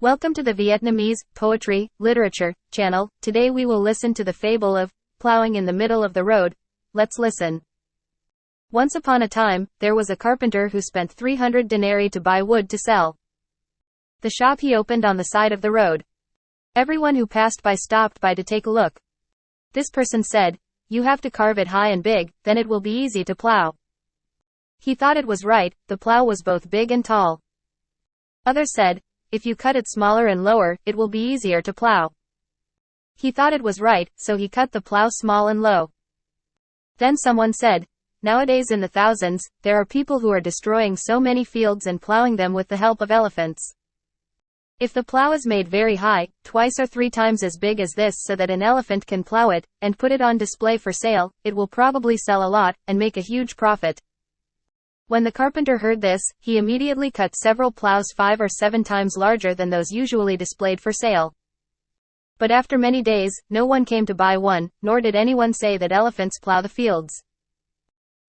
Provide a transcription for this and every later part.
Welcome to the Vietnamese Poetry, Literature channel. Today we will listen to the fable of Plowing in the Middle of the Road. Let's listen. Once upon a time, there was a carpenter who spent 300 denarii to buy wood to sell. The shop he opened on the side of the road. Everyone who passed by stopped by to take a look. This person said, "You have to carve it high and big, then it will be easy to plow." He thought it was right, the plow was both big and tall. Others said, "If you cut it smaller and lower, it will be easier to plow." He thought it was right, so he cut the plow small and low. Then someone said, "Nowadays in the thousands, there are people who are destroying so many fields and plowing them with the help of elephants. If the plow is made very high, twice or three times as big as this so that an elephant can plow it, and put it on display for sale, it will probably sell a lot, and make a huge profit." When the carpenter heard this, he immediately cut several plows 5 or 7 times larger than those usually displayed for sale. But after many days, no one came to buy one, nor did anyone say that elephants plow the fields.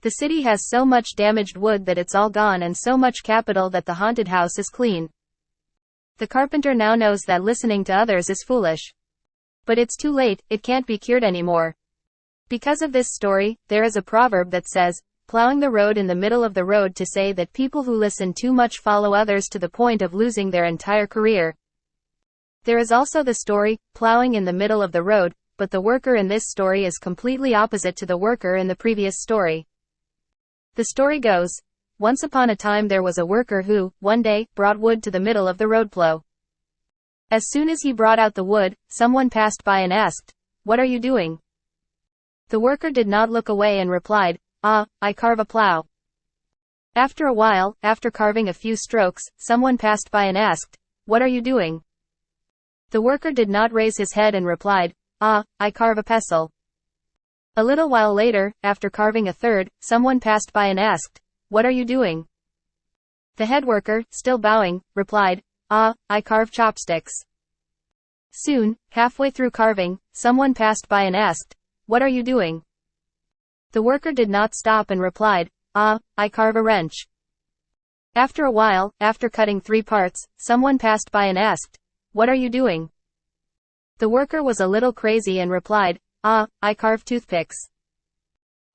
The city has so much damaged wood that it's all gone, and so much capital that the haunted house is clean. The carpenter now knows that listening to others is foolish. But it's too late, it can't be cured anymore. Because of this story, there is a proverb that says, "Plowing the road in the middle of the road," to say that people who listen too much follow others to the point of losing their entire career. There is also the story, Plowing in the Middle of the Road, but the worker in this story is completely opposite to the worker in the previous story. The story goes, once upon a time there was a worker who, one day, brought wood to the middle of the road plow. As soon as he brought out the wood, someone passed by and asked, "What are you doing?" The worker did not look away and replied, "Ah, I carve a plow." After a while, after carving a few strokes, someone passed by and asked, "What are you doing?" The worker did not raise his head and replied, "Ah, I carve a pestle." A little while later, after carving a third, someone passed by and asked, "What are you doing?" The head worker, still bowing, replied, "Ah, I carve chopsticks." Soon, halfway through carving, someone passed by and asked, "What are you doing?" The worker did not stop and replied, "Ah, I carve a wrench." After a while, after cutting 3 parts, someone passed by and asked, "What are you doing?" The worker was a little crazy and replied, "Ah, I carve toothpicks."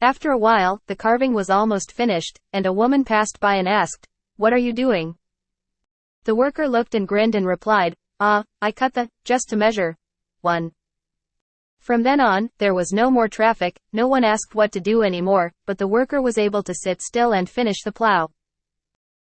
After a while, the carving was almost finished, and a woman passed by and asked, "What are you doing?" The worker looked and grinned and replied, "Ah, I cut the, just to measure, one." From then on, there was no more traffic, no one asked what to do anymore, but the worker was able to sit still and finish the plow.